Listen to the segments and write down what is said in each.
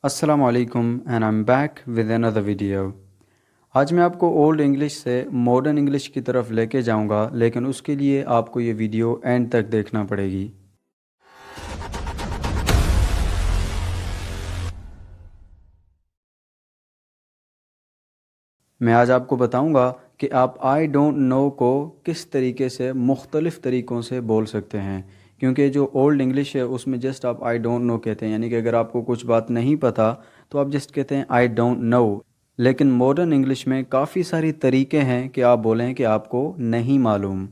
السلام علیکم and I am back with another video. آج میں آپ کو اولڈ انگلش سے ماڈرن انگلش کی طرف لے کے جاؤں گا، لیکن اس کے لیے آپ کو یہ ویڈیو اینڈ تک دیکھنا پڑے گی۔ میں آج آپ کو بتاؤں گا کہ آپ آئی ڈونٹ نو کو کس طریقے سے مختلف طریقوں سے بول سکتے ہیں، کیونکہ جو اولڈ انگلش ہے اس میں جسٹ آپ آئی ڈونٹ نو کہتے ہیں، یعنی کہ اگر آپ کو کچھ بات نہیں پتہ تو آپ جسٹ کہتے ہیں آئی ڈونٹ نو۔ لیکن ماڈرن انگلش میں کافی ساری طریقے ہیں کہ آپ بولیں کہ آپ کو نہیں معلوم۔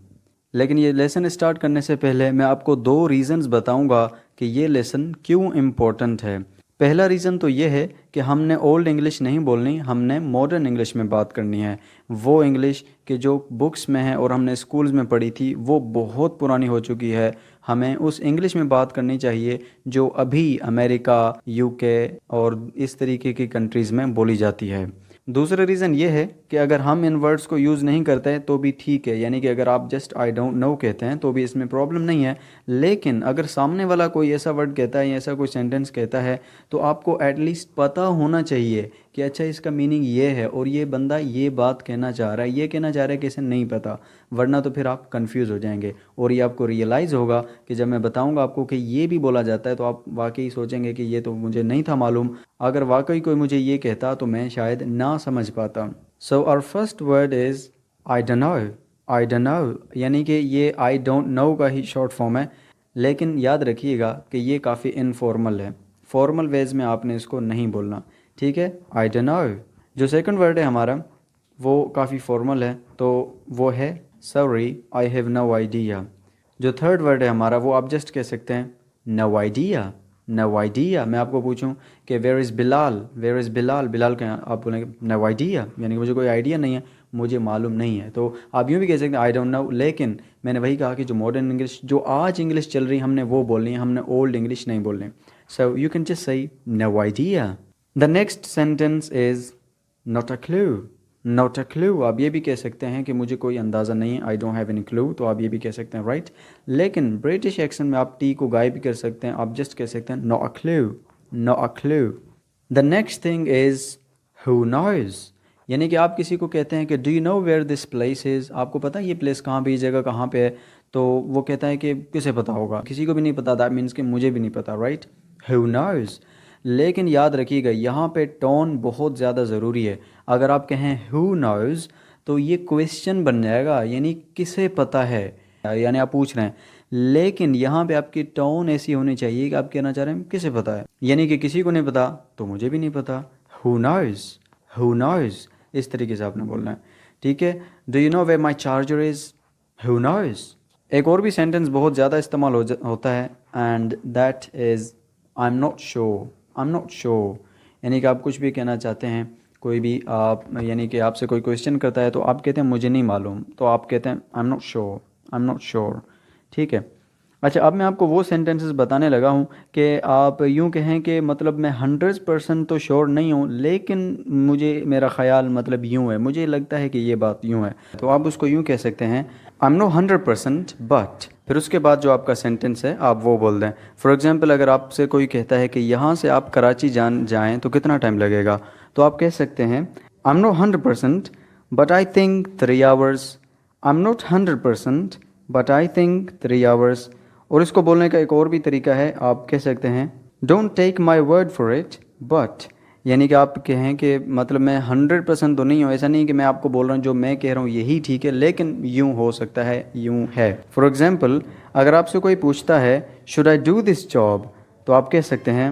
لیکن یہ لیسن اسٹارٹ کرنے سے پہلے میں آپ کو 2 ریزنز بتاؤں گا کہ یہ لیسن کیوں امپورٹنٹ ہے۔ پہلا ریزن تو یہ ہے کہ ہم نے اولڈ انگلش نہیں بولنی، ہم نے ماڈرن انگلش میں بات کرنی ہے۔ وہ انگلش کہ جو بکس میں ہے اور ہم نے اسکولز میں پڑھی تھی وہ بہت پرانی ہو چکی ہے، ہمیں اس انگلش میں بات کرنی چاہیے جو ابھی امریکہ، یو کے اور اس طریقے کی کنٹریز میں بولی جاتی ہے۔ دوسرا ریزن یہ ہے کہ اگر ہم ان ورڈز کو یوز نہیں کرتے تو بھی ٹھیک ہے، یعنی کہ اگر آپ جسٹ آئی ڈونٹ نو کہتے ہیں تو بھی اس میں پرابلم نہیں ہے، لیکن اگر سامنے والا کوئی ایسا ورڈ کہتا ہے یا ایسا کوئی سینٹنس کہتا ہے تو آپ کو ایٹ لیسٹ پتہ ہونا چاہیے کہ اچھا اس کا میننگ یہ ہے اور یہ بندہ یہ بات کہنا چاہ رہا ہے، یہ کہنا چاہ رہا ہے کہ اسے نہیں پتہ، ورنہ تو پھر آپ کنفیوز ہو جائیں گے اور یہ آپ کو ریئلائز ہوگا کہ جب میں بتاؤں گا آپ کو کہ یہ بھی بولا جاتا ہے تو آپ واقعی سوچیں گے کہ یہ تو مجھے نہیں تھا معلوم، اگر واقعی کوئی مجھے یہ کہتا تو میں شاید نہ سمجھ پاتا۔ So our first word is I don't know. I don't know یعنی کہ یہ آئی ڈونٹ نو کا ہی شارٹ فارم ہے، لیکن یاد رکھیے گا کہ یہ کافی انفارمل ہے، فارمل ویز میں آپ نے اس کو نہیں بولنا، ٹھیک ہے؟ I don't know. جو سیکنڈ ورڈ ہے ہمارا وہ کافی فارمل ہے، تو وہ ہے sorry I have no idea. جو تھرڈ ورڈ ہے ہمارا وہ آپ جسٹ کہہ سکتے ہیں نو آئیڈیا۔ No idea. میں آپ کو پوچھوں کہ where is Bilal, where is بلال، بلال کہاں، آپ بولیں گے نو آئیڈیا، یعنی کہ مجھے کوئی آئیڈیا نہیں ہے، مجھے معلوم نہیں ہے۔ تو آپ یوں بھی کہہ سکتے ہیں آئی ڈونٹ نو، لیکن میں نے وہی کہا کہ جو ماڈرن انگلش، جو آج انگلش چل رہی ہم نے وہ بولنی ہے، ہم نے اولڈ انگلش نہیں بولنی۔ So you can just say no idea. The next sentence is not a clue. Not a clue آپ یہ بھی کہہ سکتے ہیں کہ مجھے کوئی اندازہ نہیں ہے، I don't have any clue, تو آپ یہ بھی کہہ سکتے ہیں، رائٹ؟ لیکن برٹش ایکسنٹ میں آپ ٹی کو غائب بھی کر سکتے ہیں، آپ جسٹ کہہ سکتے ہیں نو اے کلو، نو اے کلو۔ The next thing is who نوز، یعنی کہ آپ کسی کو کہتے ہیں کہ do you know where this place is, آپ کو پتہ ہے یہ پلیس کہاں پہ، یہ جگہ کہاں پہ ہے، تو وہ کہتا ہے کہ کسے پتہ ہوگا، کسی کو بھی نہیں پتہ، دیٹ مینس کہ مجھے بھی نہیں پتہ، رائٹ؟ ہو نوز۔ لیکن یاد رکھیے گا یہاں پہ ٹون بہت زیادہ ضروری ہے۔ اگر آپ کہیں ہو نوز تو یہ کویسچن بن جائے گا، یعنی کسے پتہ ہے، یعنی آپ پوچھ رہے ہیں، لیکن یہاں پہ آپ کی ٹون ایسی ہونی چاہیے کہ آپ کہنا چاہ رہے ہیں کسے پتہ ہے، یعنی کہ کسی کو نہیں پتہ تو مجھے بھی نہیں پتہ۔ ہو نوز، ہو نوز، اس طریقے سے آپ نے بولنا ہے، ٹھیک ہے؟ Do you know where my charger is, who knows. ایک اور بھی سینٹنس بہت زیادہ استعمال ہوتا ہے، and that is I am not sure. I am not sure یعنی کہ آپ کچھ بھی کہنا چاہتے ہیں، کوئی بھی آپ، یعنی کہ آپ سے کوئی کویسچن کرتا ہے تو آپ کہتے ہیں مجھے نہیں معلوم، تو آپ کہتے ہیں I am not sure, I am not sure, ٹھیک ہے؟ اچھا، اب میں آپ کو وہ سینٹنسز بتانے لگا ہوں کہ آپ یوں کہیں کہ مطلب میں 100% تو شیور نہیں ہوں، لیکن مجھے میرا خیال مطلب یوں ہے، مجھے لگتا ہے کہ یہ بات یوں ہے، تو آپ اس کو یوں کہہ سکتے ہیں آئی ایم نو 100% بٹ، پھر اس کے بعد جو آپ کا سینٹنس ہے آپ وہ بول دیں۔ فار ایگزامپل اگر آپ سے کوئی کہتا ہے کہ یہاں سے آپ کراچی جائیں تو کتنا ٹائم لگے گا، تو آپ کہہ سکتے ہیں I am no 100% but I think 3 hours۔ I am not 100% but I think 3 hours۔ اور اس کو بولنے کا ایک اور بھی طریقہ ہے، آپ کہہ سکتے ہیں don't take my word for it but, یعنی کہ آپ کہیں کہ مطلب میں 100% تو نہیں ہوں، ایسا نہیں کہ میں آپ کو بول رہا ہوں جو میں کہہ رہا ہوں یہی ٹھیک ہے، لیکن یوں ہو سکتا ہے، یوں ہے۔ فار ایگزامپل اگر آپ سے کوئی پوچھتا ہے should I do this job, تو آپ کہہ سکتے ہیں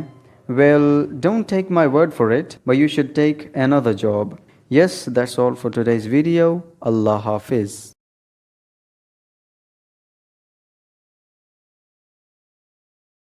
well don't take my word for it but you should take another job۔ Yes, that's all for today's video. اللہ حافظ۔